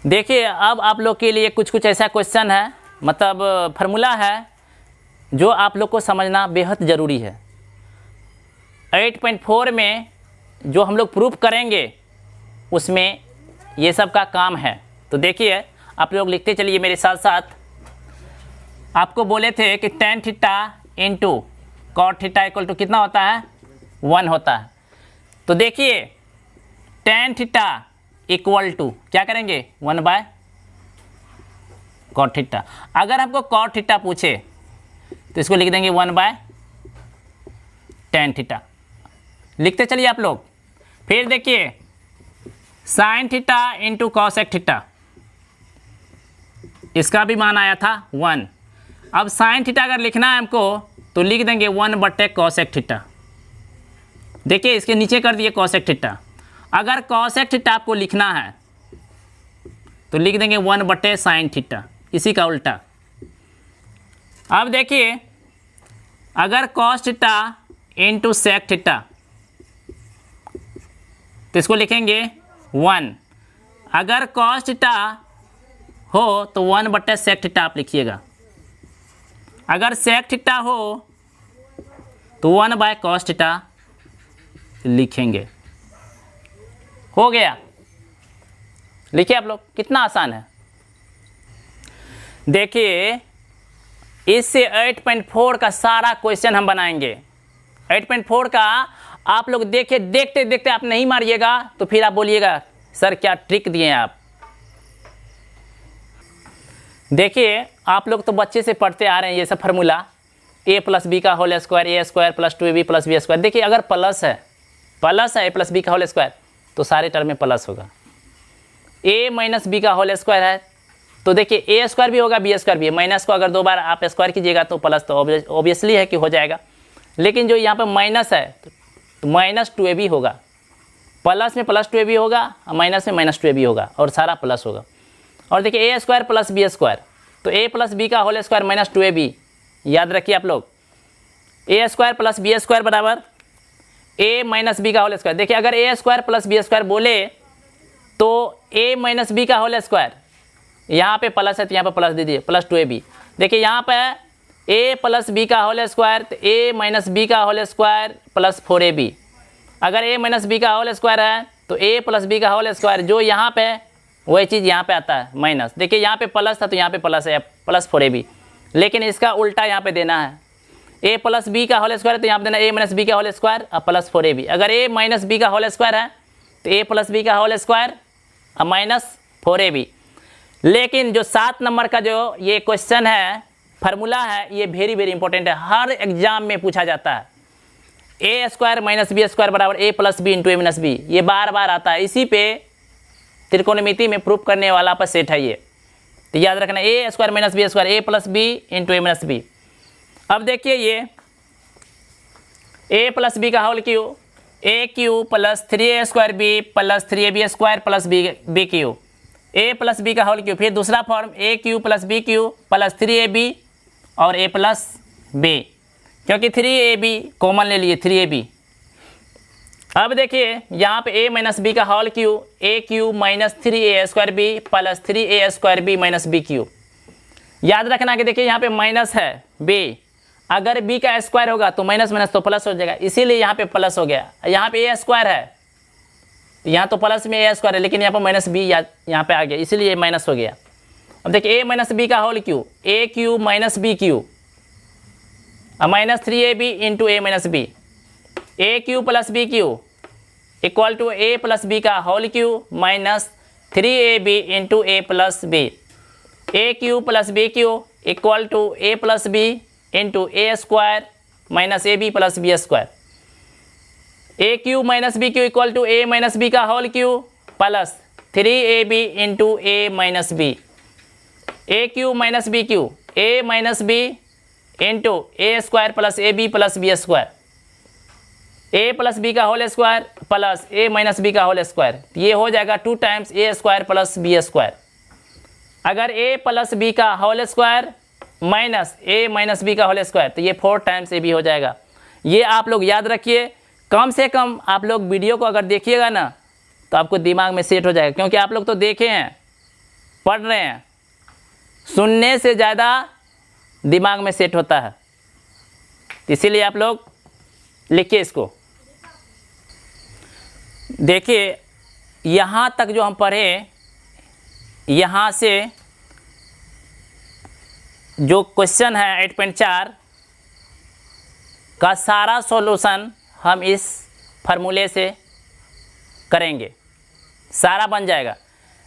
देखिए अब आप लोग के लिए कुछ ऐसा क्वेश्चन है, मतलब फार्मूला है, जो आप लोग को समझना बेहद ज़रूरी है। 8.4 में जो हम लोग प्रूफ करेंगे उसमें ये सब का काम है। तो देखिए आप लोग लिखते चलिए मेरे साथ साथ। आपको बोले थे कि tan theta into cot theta equal to कितना होता है? 1 होता है। तो देखिए tan थीटा इक्वल टू क्या करेंगे? 1 कॉट थीटा। अगर आपको कॉट थीटा पूछे तो इसको लिख देंगे 1 tan थीटा। लिखते चलिए आप लोग। फिर देखिए sign theta into cosec theta, इसका भी मान आया था 1। अब साइन थीटा अगर लिखना है हमको तो लिख देंगे 1 कॉसेक थीटा। देखिए इसके नीचे कर दिए कॉसेक थीटा। अगर कॉसेक थीटा आपको लिखना है तो लिख देंगे 1 साइन थीटा, इसी का उल्टा। अब देखिए अगर cos theta into sec theta तो इसको लिखेंगे 1। अगर कॉस थीटा हो तो 1 सेक थीटा आप लिखिएगा। अगर सेक थीटा हो तो 1 कॉस थीटा लिखेंगे। हो गया। लिखिए आप लोग, कितना आसान है। देखिए इससे 8.4 का सारा क्वेश्चन हम बनाएंगे। 8.4 का आप लोग देखिए, देखते देखते आप नहीं मारिएगा तो फिर आप बोलिएगा सर क्या ट्रिक दिए हैं आप। देखिए आप लोग तो बच्चे से पढ़ते आ रहे हैं ये सब फार्मूला, a + b का whole square, a² + 2ab + b²। देखिए अगर प्लस है a + b का होल स्क्वायर तो सारे टर्म में प्लस होगा। a - b का होल स्क्वायर है तो देखिए a² भी होगा, b² भी है। माइनस को अगर 2 बार आप स्क्वायर कीजिएगा तो प्लस तो ऑब्वियसली है कि हो जाएगा। लेकिन जो यहाँ पर माइनस है तो -2ab होगा। प्लस में +2ab होगा, माइनस में -2ab होगा, और सारा प्लस होगा। और देखिए a² + b², तो a + b का होल स्क्वायर -2ab, याद रखिए आप लोग। a² + b² बराबर a - b का होल स्क्वायर। देखिए अगर a² + b² बोले तो a - b का होल स्क्वायर, यहाँ पे प्लस है तो यहाँ पे प्लस दे दीजिए, +2ab। देखिए यहाँ पे a + b का होल स्क्वायर तो a - b का होल स्क्वायर +4ab। अगर a - b का होल स्क्वायर है तो a + b का होल स्क्वायर, जो यहाँ पे वही चीज़ यहाँ पे आता है माइनस। देखिए यहाँ पे प्लस था तो यहाँ पे प्लस है, +4ab। लेकिन इसका उल्टा यहाँ पे देना है, a + b का होल स्क्वायर तो यहाँ पे देना a - b का होल स्क्वायर और +4ab। अगर a - b का होल स्क्वायर है तो a + b का होल स्क्वायर और -4ab। लेकिन जो 7 नंबर का जो ये क्वेश्चन है फार्मूला है ये वेरी वेरी इंपॉर्टेंट है, हर एग्जाम में पूछा जाता है। ए स्क्वायर माइनस बी स्क्वायर बराबर ए plus B into A minus B, ये बार बार आता है। इसी पे त्रिकोणमिति में प्रूफ करने वाला पर सेट है ये, तो याद रखना A square minus B square A plus B into A minus B. अब देखिए ये ए प्लस बी का whole cube, A cube plus 3a square B plus 3ab square plus B cube, A plus B का whole cube. फिर दूसरा form A cube plus B cube plus 3ab और ए plus B, क्योंकि 3ab common ले लिए 3ab। अब देखिए यहाँ पे a माइनस बी का whole cube, A cube minus 3a square B plus 3a square B minus B cube. याद रखना कि देखिए यहाँ पे माइनस है b, अगर b का स्क्वायर होगा तो माइनस माइनस तो प्लस हो जाएगा, इसीलिए यहाँ पे प्लस हो गया। यहाँ पे a स्क्वायर है, यहाँ तो प्लस में a स्क्वायर है, लेकिन यहाँ पर माइनस b यहाँ पे आ गया, इसीलिए माइनस हो गया। अब देखिए a माइनस बी का whole cube, A cube minus B cube minus 3ab into A minus B, A cube plus B cube equal to A plus B का whole cube minus 3ab into A plus B, A cube plus B cube equal to A plus B into A square minus A B plus B square, A cube minus B cube equal to A minus B का whole Q plus 3ab into A minus B, A cube minus B cube A minus B into A square plus A B plus B square, A plus B का whole square plus A minus B का whole square, ये हो जाएगा 2 times A square plus B square. अगर A plus B का whole square minus A minus B का whole square, तो ये 4 टाइम्स ए बी हो जाएगा। ये आप लोग याद रखिए, कम से कम आप लोग वीडियो को अगर देखिएगा ना तो आपको दिमाग में सेट हो जाएगा, क्योंकि आप लोग तो देखे हैं, पढ़ रहे हैं, सुनने से ज़्यादा दिमाग में सेट होता है, इसीलिए आप लोग लिखिए इसको। देखिए यहाँ तक जो हम पढ़े, यहाँ से जो क्वेश्चन है 8.4 का सारा सॉल्यूशन हम इस फार्मूले से करेंगे, सारा बन जाएगा।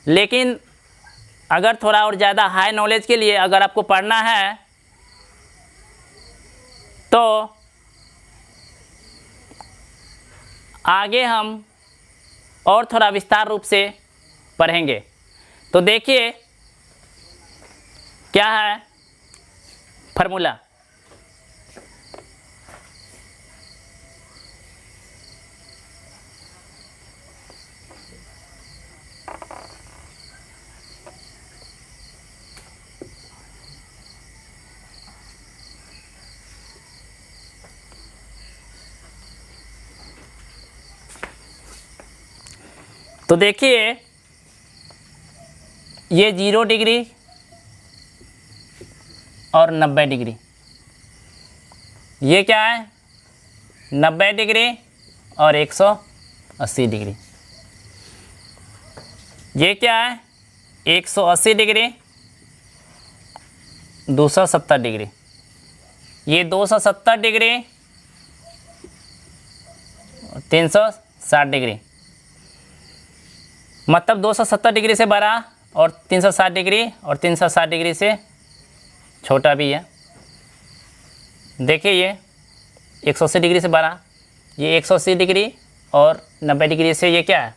लेकिन अगर थोड़ा और ज़्यादा हाई नॉलेज के लिए अगर आपको पढ़ना है तो आगे हम और थोड़ा विस्तार रूप से पढ़ेंगे। तो देखिए क्या है फार्मूला। तो देखिए ये 0 डिग्री और 90 डिग्री, ये क्या है 90 डिग्री और 180 डिग्री, ये क्या है 180 डिग्री 270 डिग्री, ये 270 डिग्री 360 डिग्री, मतलब 270 डिग्री से बड़ा और 360 डिग्री और 360 डिग्री से छोटा भी है। देखिए ये 180 डिग्री से बड़ा, ये 180 डिग्री और 90 डिग्री से ये क्या है,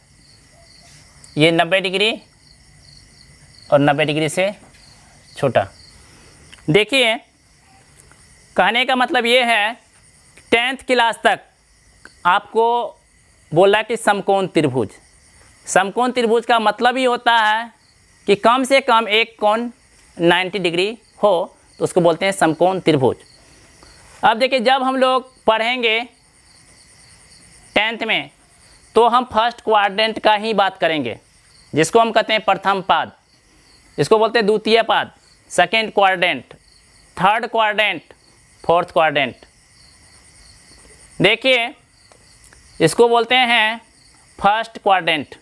ये 90 डिग्री और 90 डिग्री से छोटा। देखिए कहने का मतलब ये है 10th क्लास तक आपको बोला कि समकोण त्रिभुज, समकोण त्रिभुज का मतलब ही होता है कि कम से कम एक कोण 90 डिग्री हो, तो उसको बोलते हैं समकोण त्रिभुज। अब देखिए जब हम लोग पढ़ेंगे 10th में तो हम फर्स्ट क्वाड्रेंट का ही बात करेंगे, जिसको हम कहते हैं प्रथम पाद, इसको बोलते हैं द्वितीय पाद, second quadrant, third quadrant, fourth quadrant. देखिए इसको बोलते हैं फर्स्ट क्वाड्रेंट,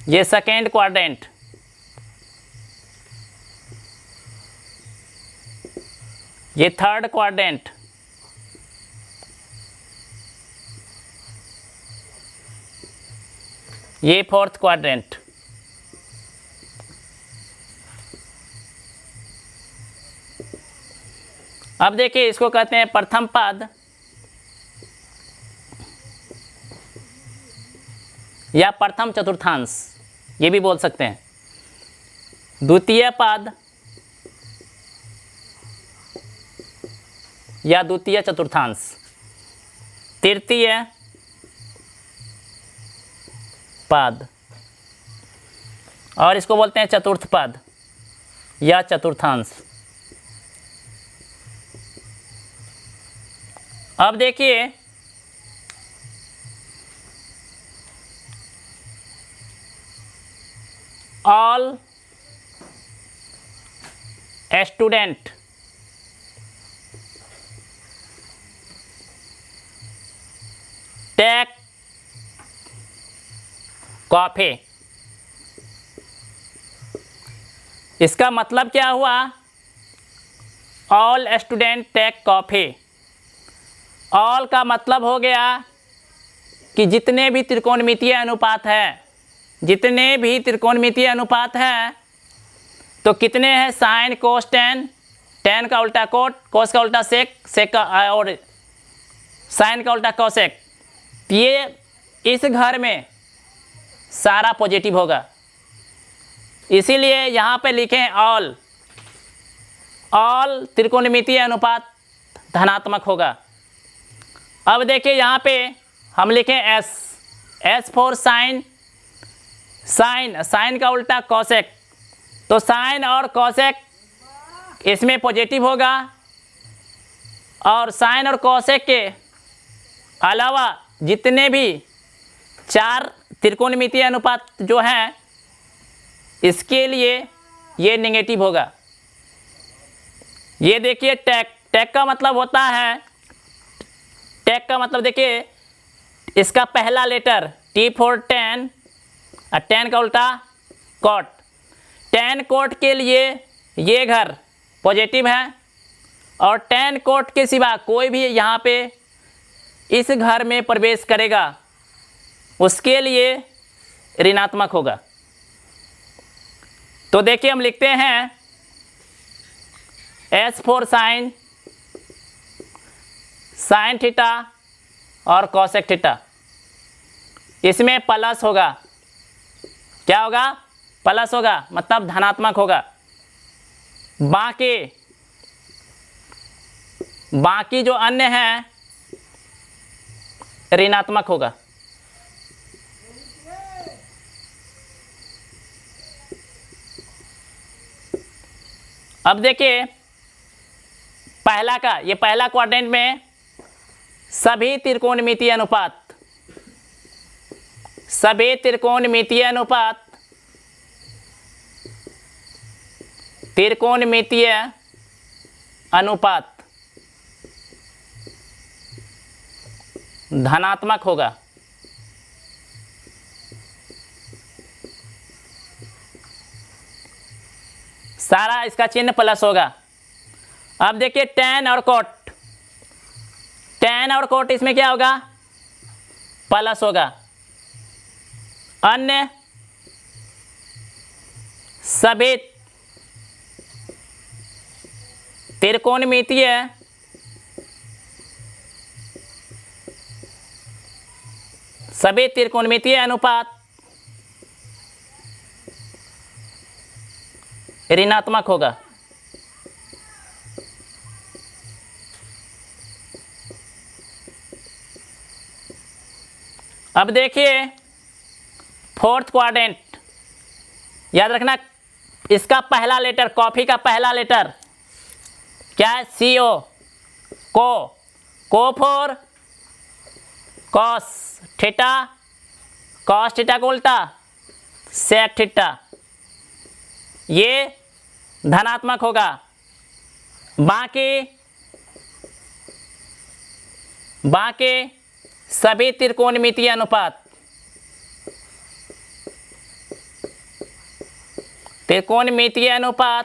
ये सेकेंड क्वाड्रेंट, ये थर्ड क्वाड्रेंट, ये फोर्थ क्वाड्रेंट। अब देखिए इसको कहते हैं प्रथम पद या प्रथम चतुर्थांश, ये भी बोल सकते हैं। द्वितीय पद या द्वितीय चतुर्थांश, तृतीय पद, और इसको बोलते हैं चतुर्थ पद या चतुर्थांश। अब देखिए ऑल स्टूडेंट टेक कॉफी, इसका मतलब क्या हुआ? All student take coffee. All का मतलब हो गया कि जितने भी त्रिकोणमितीय अनुपात है, जितने भी त्रिकोणमितीय अनुपात है, तो कितने हैं? साइन कोस टेन, टेन का उल्टा कोट, कोस का उल्टा सेक, सेक का और साइन का उल्टा कोसेक। ये इस घर में सारा पॉजिटिव होगा, इसीलिए यहाँ पे लिखें ऑल। ऑल त्रिकोणमितीय अनुपात धनात्मक होगा। अब देखिए यहाँ पे हम लिखें S, S for sine, sine, sine का उल्टा कॉसेक, तो साइन और कॉसेक इसमें पॉजिटिव होगा, और साइन और कॉसेक के अलावा जितने भी चार त्रिकोणमितीय अनुपात जो हैं, इसके लिए ये नेगेटिव होगा। ये देखिए टेक, टेक का मतलब होता है, टेक का मतलब देखिए इसका पहला लेटर टी फॉर टेन, और टेन का उल्टा कोट। टेन कोट के लिए ये घर पॉजिटिव है, और टेन कोट के सिवा कोई भी यहाँ पे इस घर में प्रवेश करेगा उसके लिए ऋणात्मक होगा। तो देखिए हम लिखते हैं S for sine, sine theta और कॉसेक थीटा, इसमें प्लस होगा। क्या होगा? प्लस होगा, मतलब धनात्मक होगा। बाकी जो अन्य हैं ऋणात्मक होगा। अब देखिए पहला का, ये पहला क्वाड्रेंट में सभी त्रिकोणमितीय अनुपात, सभी त्रिकोणमितीय अनुपात, त्रिकोणमितीय अनुपात धनात्मक होगा। सारा इसका चिन्ह प्लस होगा। अब देखिए टेन और कोट, टेन और कोट इसमें क्या होगा? प्लस होगा। अन्य सभी त्रिकोणमितीय अनुपात ऋणात्मक होगा। अब देखिए फोर्थ क्वाड्रेंट, याद रखना इसका पहला लेटर, कॉफी का पहला लेटर क्या है? सी ओ, को for cos theta, cos theta को उल्टा सेक थीटा, ये धनात्मक होगा। बाकी सभी त्रिकोणमितीय अनुपात, त्रिकोणमितीय अनुपात,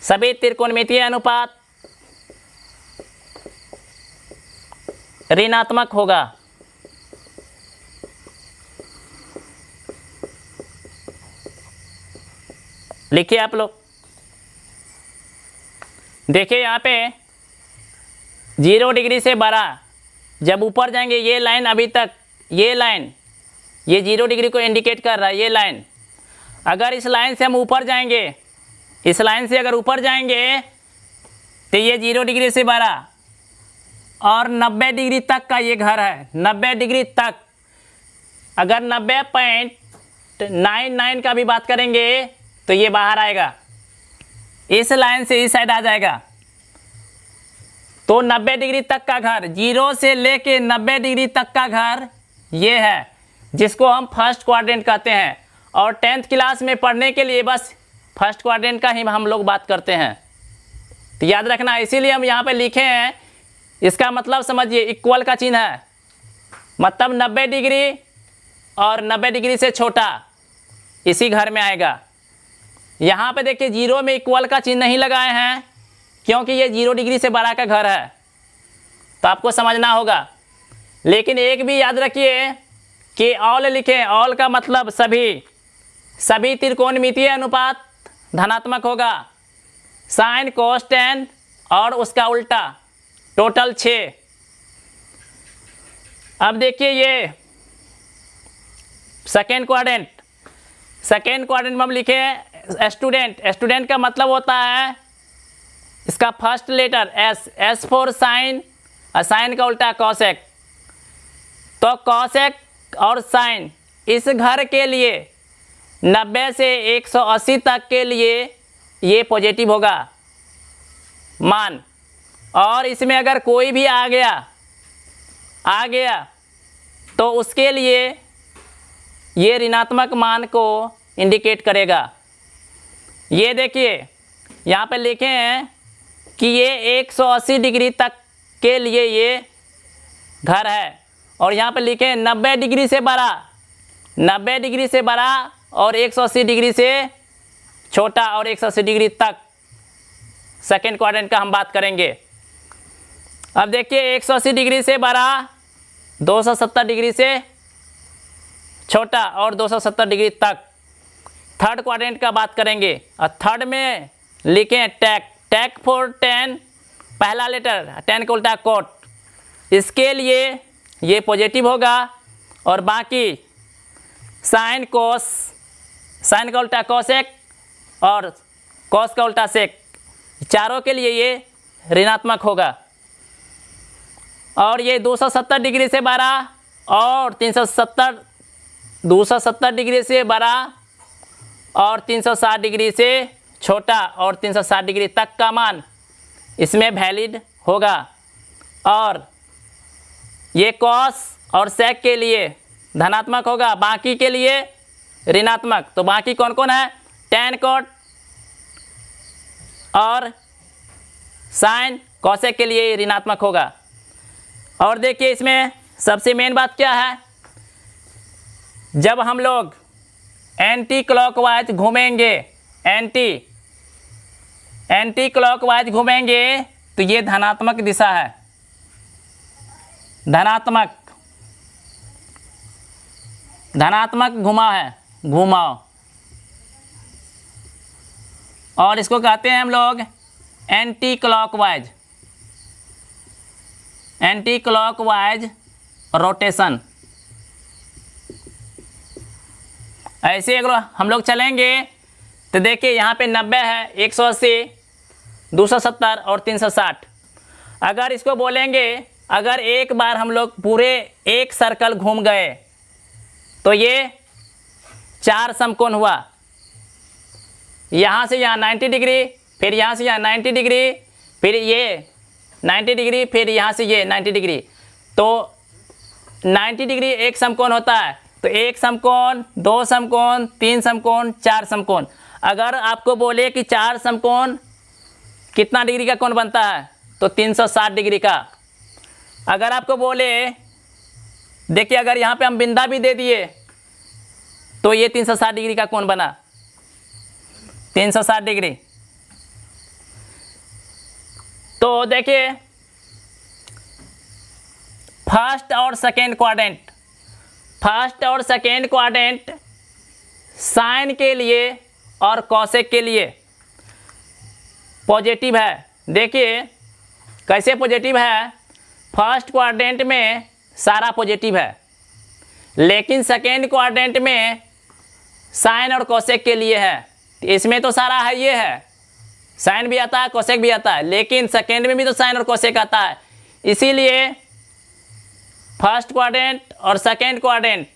सभी त्रिकोणमितीय अनुपात ऋणात्मक होगा। लिखिए आप लोग। देखिए यहाँ पे 0 डिग्री से बड़ा, जब ऊपर जाएंगे ये लाइन, अभी तक ये लाइन ये 0 डिग्री को इंडिकेट कर रहा है, ये लाइन। अगर इस लाइन से हम ऊपर जाएंगे, इस लाइन से अगर ऊपर जाएंगे तो ये 0 डिग्री से बड़ा और 90 डिग्री तक का ये घर है, 90 डिग्री तक। अगर 90.99 का भी बात करेंगे तो ये बाहर आएगा, इस लाइन से इस साइड आ जाएगा। तो 90 डिग्री तक का घर, 0 से लेके 90 डिग्री तक का घर ये है, जिसको हम फर्स्ट क्वाड्रेंट कहते हैं। और 10th क्लास में पढ़ने के लिए बस फर्स्ट क्वाड्रेंट का ही हम लोग बात करते हैं, तो याद रखना। इसीलिए हम यहाँ पे लिखे हैं, इसका मतलब समझिए, इक्वल का चिन्ह है, मतलब 90 डिग्री और 90 डिग्री से छोटा इसी घर में आएगा। यहाँ पे देखिए 0 में इक्वल का चिन्ह नहीं लगाए हैं, क्योंकि ये 0 डिग्री से बड़ा का घर है, तो आपको समझना होगा। लेकिन एक भी याद रखिए कि ऑल लिखें, ऑल का मतलब सभी त्रिकोणमितीय अनुपात धनात्मक होगा, साइन कोस टेन और उसका उल्टा, टोटल 6। अब देखिए ये सेकेंड क्वाड्रेंट में हम लिखे स्टूडेंट का मतलब होता है, इसका first letter S for sine, और साइन का उल्टा कॉसेक। तो कॉसेक और साइन इस घर के लिए 90 से 180 तक के लिए ये पॉजिटिव होगा मान, और इसमें अगर कोई भी आ गया तो उसके लिए ये ऋणात्मक मान को इंडिकेट करेगा। ये देखिए यहाँ पे लिखे हैं कि ये 180 डिग्री तक के लिए ये घर है, और यहाँ पे लिखे हैं 90 डिग्री से बड़ा, 90 डिग्री से बड़ा और 180 डिग्री से छोटा और 180 डिग्री तक सेकेंड क्वाड्रेंट का हम बात करेंगे। अब देखिए 180 डिग्री से बड़ा, 270 डिग्री से छोटा और 270 डिग्री तक थर्ड क्वाड्रेंट का बात करेंगे। और थर्ड में लिखें टैक फॉर 10, पहला लेटर 10 का उल्टा कोट, इसके लिए ये पॉजिटिव होगा, और बाकी साइन का उल्टा कोसेक और कॉस का उल्टा सेक, चारों के लिए ये ऋणात्मक होगा। और ये 270 डिग्री से बड़ा और 270 डिग्री से बड़ा और 360 डिग्री से छोटा और 360 डिग्री तक का मान इसमें वैलिड होगा। और ये कॉस और सेक के लिए धनात्मक होगा, बाकी के लिए ऋणात्मक। तो बाकी कौन कौन है, टैन कोट और साइन कॉसेक के लिए ऋणात्मक होगा। और देखिए इसमें सबसे मेन बात क्या है, जब हम लोग एंटी क्लॉकवाइज घूमेंगे, एंटी क्लॉकवाइज घूमेंगे तो ये धनात्मक दिशा है, धनात्मक घुमाओ, और इसको कहते हैं हम लोग एंटी क्लॉकवाइज रोटेशन। ऐसे अगर हम लोग चलेंगे तो देखिए यहाँ पे 90 है, 180, 270 और 360। अगर इसको बोलेंगे, अगर एक बार हम लोग पूरे एक सर्कल घूम गए तो ये 4 समकोण हुआ, यहाँ से यहाँ 90 डिग्री, फिर यहाँ से यहाँ 90 डिग्री, फिर ये 90 डिग्री, फिर यहाँ से ये 90 डिग्री। तो 90 डिग्री एक समकोण होता है, तो एक समकोण, 2 समकोण, 3 समकोण, 4 समकोण। अगर आपको बोले कि 4 समकोण कितना डिग्री का कोण बनता है, तो 360 डिग्री का। अगर आपको बोले, देखिए अगर यहाँ पे हम बिंदा भी दे दिए तो ये 360 डिग्री का कोण बना, 360 डिग्री। तो देखिए फर्स्ट और सेकेंड क्वाड्रेंट साइन के लिए और कॉसेक के लिए पॉजिटिव है, देखिए कैसे पॉजिटिव है, फर्स्ट क्वाड्रेंट में सारा पॉजिटिव है, लेकिन सेकेंड क्वाड्रेंट में साइन और कोसेक के लिए है। इसमें तो सारा है, ये है, साइन भी आता है कोसेक भी आता है, लेकिन सेकेंड में भी तो साइन और कोसेक आता है। इसीलिए फर्स्ट क्वाड्रेंट और सेकेंड क्वाड्रेंट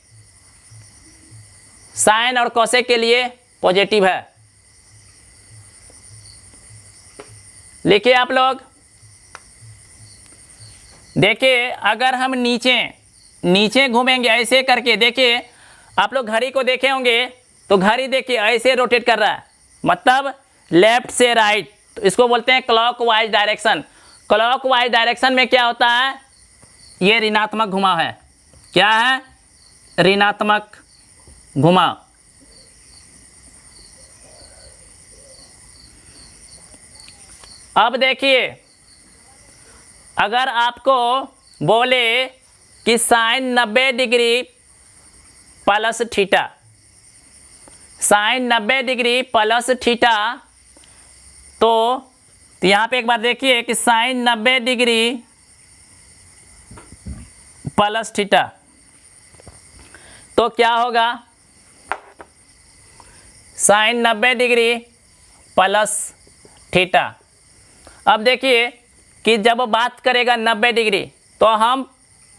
साइन और कोसेक के लिए पॉजिटिव है। लिखिए आप लोग। देखिए अगर हम नीचे घूमेंगे ऐसे करके, देखिए आप लोग घड़ी को देखे होंगे तो घड़ी देखिए ऐसे रोटेट कर रहा है, मतलब लेफ्ट से राइट, तो इसको बोलते हैं क्लॉकवाइज डायरेक्शन। क्लॉकवाइज डायरेक्शन में क्या होता है, ये ऋणात्मक घुमाव है। क्या है, ऋणात्मक घुमाव। अब देखिए अगर आपको बोले कि sine 90 degree plus theta, sine 90 degree plus theta, तो यहाँ पे एक बार देखिए कि साइन 90 डिग्री प्लस थीटा, तो क्या होगा, साइन 90 डिग्री प्लस थीटा। अब देखिए कि जब बात करेगा 90 डिग्री तो हम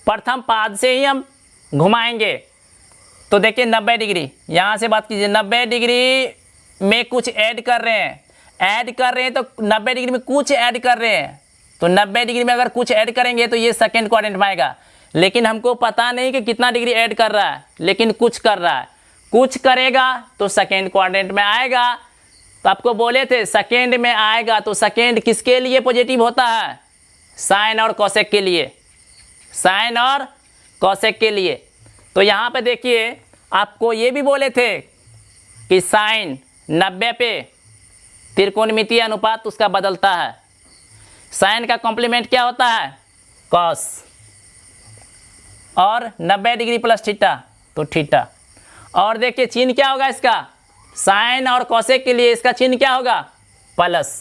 प्रथम पाद से ही हम घुमाएंगे। तो देखिए 90 डिग्री यहाँ से बात कीजिए, 90 डिग्री में कुछ ऐड कर रहे हैं, तो 90 डिग्री में कुछ ऐड कर रहे हैं, तो 90 डिग्री में अगर कुछ ऐड करेंगे तो ये सेकेंड क्वाड्रेंट में आएगा। लेकिन हमको पता नहीं कि कितना डिग्री ऐड कर रहा है, लेकिन कुछ कर रहा है, कुछ करेगा तो सेकेंड क्वाड्रेंट में आएगा। तो आपको बोले थे सेकेंड में आएगा, तो सेकेंड किसके लिए पॉजिटिव होता है, साइन और कोसेक के लिए, साइन और कोसेक के लिए। तो यहाँ पे देखिए आपको ये भी बोले थे कि साइन 90 पे त्रिकोणमितीय अनुपात उसका बदलता है। साइन का कॉम्प्लीमेंट क्या होता है, कॉस, और 90 डिग्री प्लस थीटा तो थीटा। और देखिए चिन्ह क्या होगा इसका, साइन और कोसेक के लिए इसका चिन्ह क्या होगा, प्लस,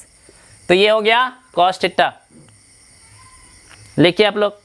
तो ये हो गया कॉस थीटा। लिखिए आप लोग।